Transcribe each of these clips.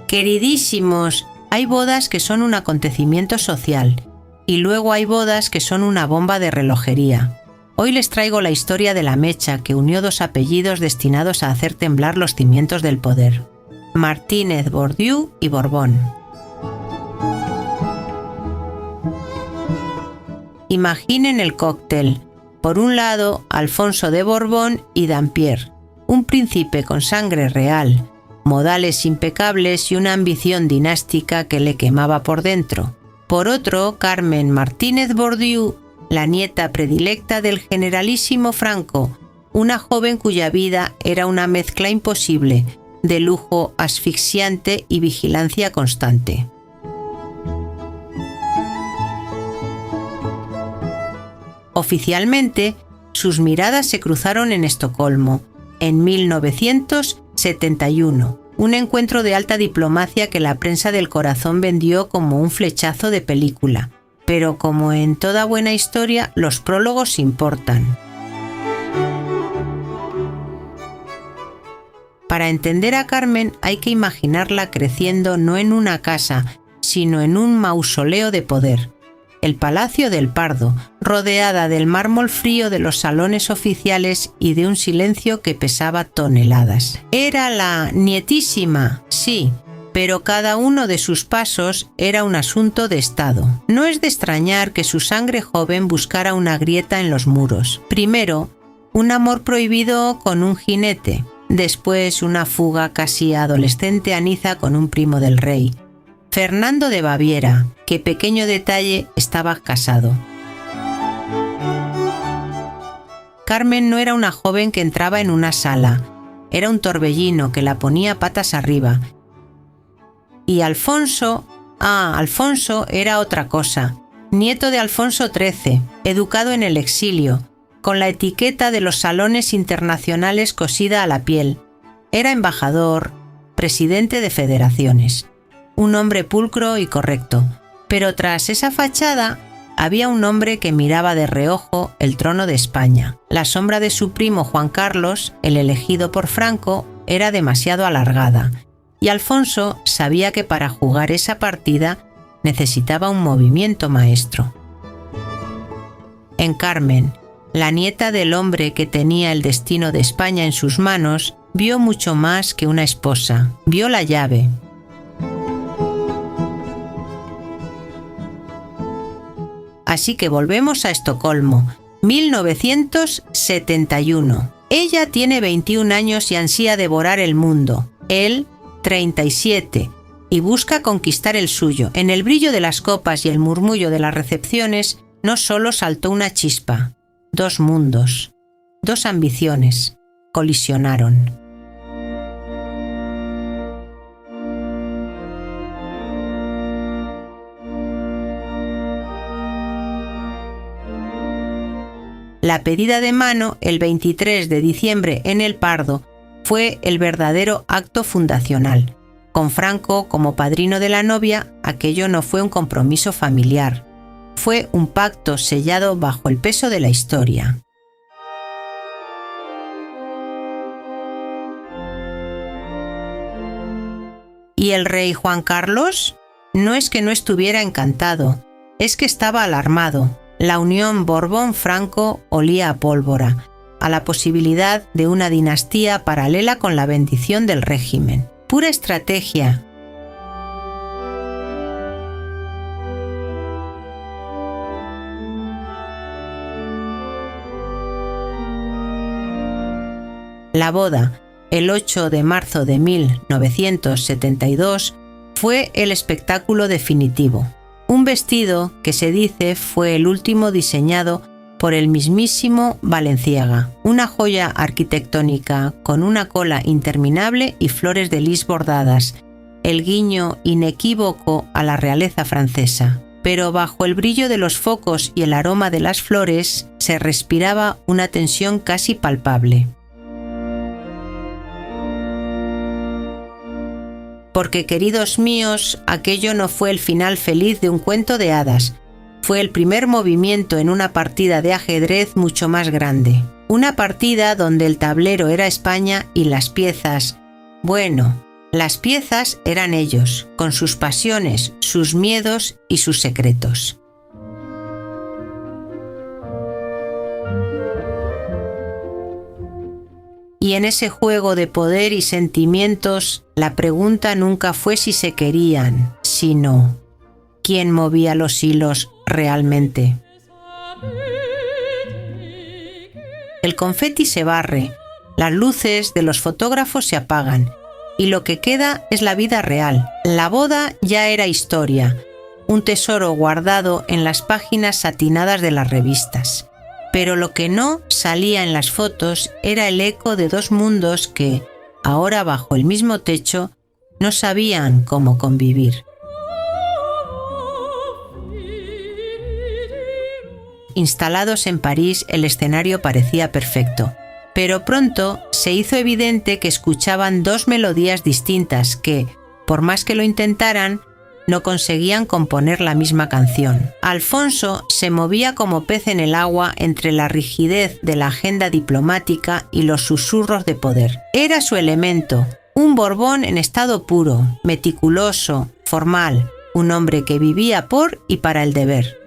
Queridísimos, hay bodas que son un acontecimiento social y luego hay bodas que son una bomba de relojería. Hoy les traigo la historia de la mecha que unió dos apellidos destinados a hacer temblar los cimientos del poder: Martínez-Bourdieu y Borbón. Imaginen el cóctel. Por un lado, Alfonso de Borbón y Dampierre, un príncipe con sangre real, modales impecables y una ambición dinástica que le quemaba por dentro. Por otro, Carmen Martínez-Bourdieu, la nieta predilecta del generalísimo Franco, una joven cuya vida era una mezcla imposible de lujo asfixiante y vigilancia constante. Oficialmente, sus miradas se cruzaron en Estocolmo, en 1971, un encuentro de alta diplomacia que la prensa del corazón vendió como un flechazo de película. Pero como en toda buena historia, los prólogos importan. Para entender a Carmen hay que imaginarla creciendo no en una casa, sino en un mausoleo de poder. El Palacio del Pardo, rodeada del mármol frío de los salones oficiales y de un silencio que pesaba toneladas. Era la nietísima, sí, pero cada uno de sus pasos era un asunto de Estado. No es de extrañar que su sangre joven buscara una grieta en los muros. Primero, un amor prohibido con un jinete, después una fuga casi adolescente a Niza con un primo del rey, Fernando de Baviera, que, pequeño detalle, estaba casado. Carmen no era una joven que entraba en una sala, era un torbellino que la ponía patas arriba. Y Alfonso era otra cosa, nieto de Alfonso XIII, educado en el exilio, con la etiqueta de los salones internacionales cosida a la piel. Era embajador, presidente de federaciones. Un hombre pulcro y correcto, pero tras esa fachada había un hombre que miraba de reojo el trono de España. La sombra de su primo Juan Carlos, el elegido por Franco, era demasiado alargada, y Alfonso sabía que para jugar esa partida necesitaba un movimiento maestro. En Carmen, la nieta del hombre que tenía el destino de España en sus manos, vio mucho más que una esposa, vio la llave. Así que volvemos a Estocolmo, 1971. Ella tiene 21 años y ansía devorar el mundo. Él, 37, y busca conquistar el suyo. En el brillo de las copas y el murmullo de las recepciones, no solo saltó una chispa. Dos mundos, dos ambiciones, colisionaron. La pedida de mano el 23 de diciembre en el Pardo fue el verdadero acto fundacional. Con Franco como padrino de la novia, aquello no fue un compromiso familiar. Fue un pacto sellado bajo el peso de la historia. ¿Y el rey Juan Carlos? No es que no estuviera encantado, es que estaba alarmado. La unión Borbón-Franco olía a pólvora, a la posibilidad de una dinastía paralela con la bendición del régimen. Pura estrategia. La boda, el 8 de marzo de 1972, fue el espectáculo definitivo. Un vestido que se dice fue el último diseñado por el mismísimo Balenciaga, una joya arquitectónica con una cola interminable y flores de lis bordadas, el guiño inequívoco a la realeza francesa. Pero bajo el brillo de los focos y el aroma de las flores se respiraba una tensión casi palpable. Porque, queridos míos, aquello no fue el final feliz de un cuento de hadas. Fue el primer movimiento en una partida de ajedrez mucho más grande. Una partida donde el tablero era España y las piezas, bueno, Las piezas eran ellos, con sus pasiones, sus miedos y sus secretos. Y en ese juego de poder y sentimientos, la pregunta nunca fue si se querían, sino ¿quién movía los hilos realmente? El confeti se barre, las luces de los fotógrafos se apagan y lo que queda es la vida real. La boda ya era historia, un tesoro guardado en las páginas satinadas de las revistas. Pero lo que no salía en las fotos era el eco de dos mundos que, ahora bajo el mismo techo, no sabían cómo convivir. Instalados en París, el escenario parecía perfecto, pero pronto se hizo evidente que escuchaban dos melodías distintas que, por más que lo intentaran, no conseguían componer la misma canción. Alfonso se movía como pez en el agua entre la rigidez de la agenda diplomática y los susurros de poder. Era su elemento, un Borbón en estado puro, meticuloso, formal, un hombre que vivía por y para el deber.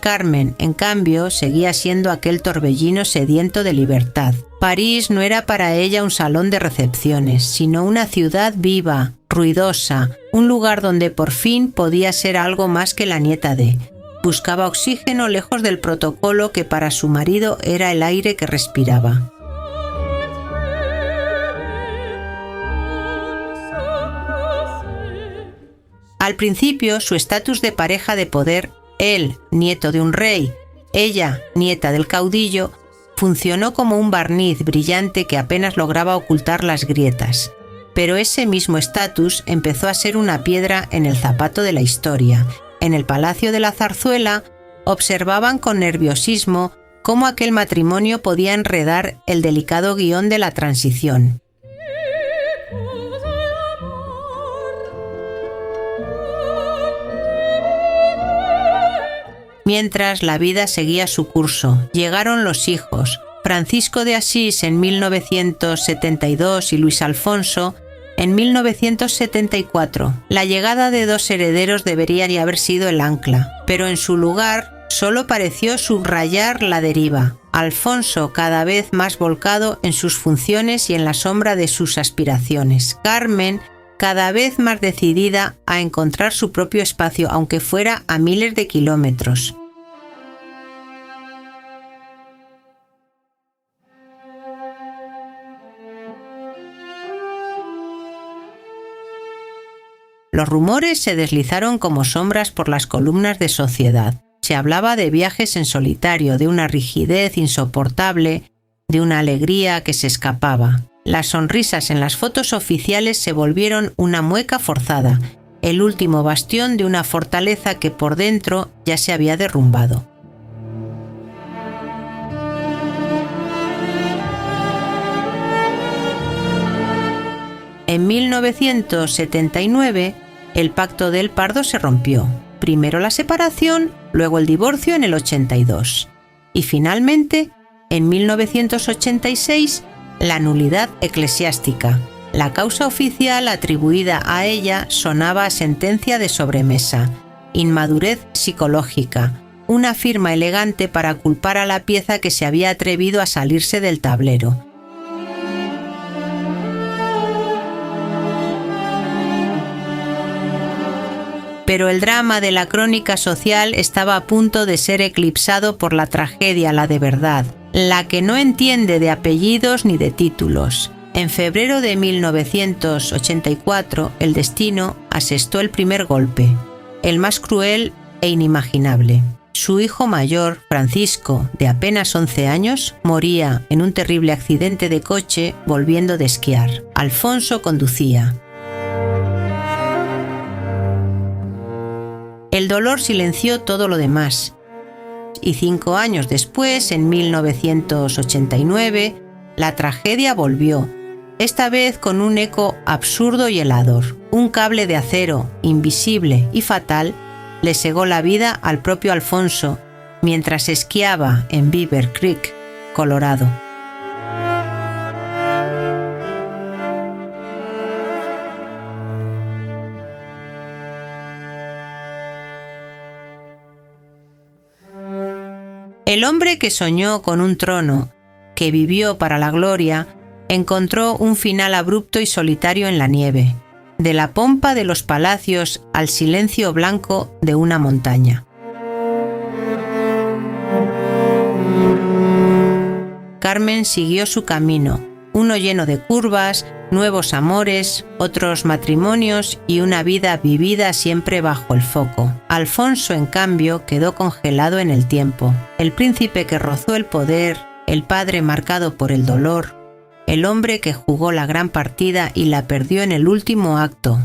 Carmen, en cambio, seguía siendo aquel torbellino sediento de libertad. París no era para ella un salón de recepciones, sino una ciudad viva, ruidosa, un lugar donde por fin podía ser algo más que la nieta de. Buscaba oxígeno lejos del protocolo que para su marido era el aire que respiraba. Al principio, su estatus de pareja de poder, él, nieto de un rey, ella, nieta del caudillo, funcionó como un barniz brillante que apenas lograba ocultar las grietas. Pero ese mismo estatus empezó a ser una piedra en el zapato de la historia. En el Palacio de la Zarzuela observaban con nerviosismo cómo aquel matrimonio podía enredar el delicado guión de la transición. Mientras la vida seguía su curso, llegaron los hijos, Francisco de Asís en 1972 y Luis Alfonso en 1974. La llegada de dos herederos debería ya haber sido el ancla, pero en su lugar solo pareció subrayar la deriva. Alfonso cada vez más volcado en sus funciones y en la sombra de sus aspiraciones. Carmen cada vez más decidida a encontrar su propio espacio, aunque fuera a miles de kilómetros. Los rumores se deslizaron como sombras por las columnas de Sociedad. Se hablaba de viajes en solitario, de una rigidez insoportable, de una alegría que se escapaba. Las sonrisas en las fotos oficiales se volvieron una mueca forzada, el último bastión de una fortaleza que por dentro ya se había derrumbado. En 1979, el Pacto del Pardo se rompió. Primero la separación, luego el divorcio en el 82. Y finalmente, en 1986, la nulidad eclesiástica. La causa oficial atribuida a ella sonaba a sentencia de sobremesa. Inmadurez psicológica. Una firma elegante para culpar a la pieza que se había atrevido a salirse del tablero. Pero el drama de la crónica social estaba a punto de ser eclipsado por la tragedia, la de verdad, la que no entiende de apellidos ni de títulos. En febrero de 1984, el destino asestó el primer golpe, el más cruel e inimaginable. Su hijo mayor, Francisco, de apenas 11 años, moría en un terrible accidente de coche volviendo de esquiar. Alfonso conducía. El dolor silenció todo lo demás, y 5 años después, en 1989, la tragedia volvió, esta vez con un eco absurdo y helador. Un cable de acero, invisible y fatal, le cegó la vida al propio Alfonso mientras esquiaba en Beaver Creek Colorado. El hombre que soñó con un trono, que vivió para la gloria, encontró un final abrupto y solitario en la nieve, de la pompa de los palacios al silencio blanco de una montaña. Carmen siguió su camino, uno lleno de curvas, nuevos amores, otros matrimonios y una vida vivida siempre bajo el foco. Alfonso, en cambio, quedó congelado en el tiempo. El príncipe que rozó el poder, el padre marcado por el dolor, el hombre que jugó la gran partida y la perdió en el último acto.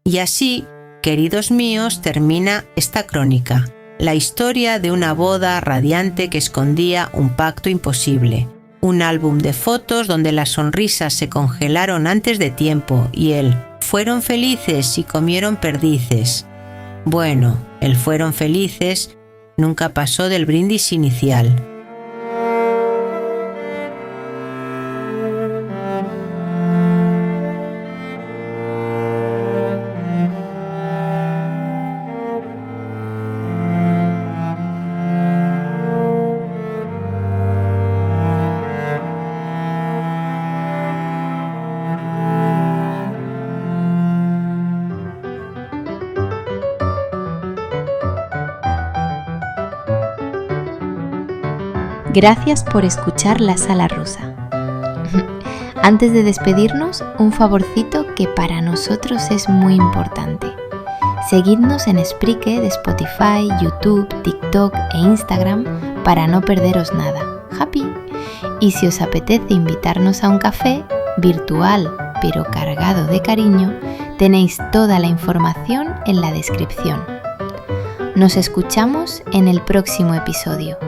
Y así, queridos míos, termina esta crónica. La historia de una boda radiante que escondía un pacto imposible. Un álbum de fotos donde las sonrisas se congelaron antes de tiempo y fueron felices y comieron perdices. Bueno, el fueron felices nunca pasó del brindis inicial. Gracias por escuchar La Sala Rosa. Antes de despedirnos, un favorcito que para nosotros es muy importante. Seguidnos en Spreaker, Spotify, YouTube, TikTok e Instagram para no perderos nada. ¡Happy! Y si os apetece invitarnos a un café, virtual pero cargado de cariño, tenéis toda la información en la descripción. Nos escuchamos en el próximo episodio.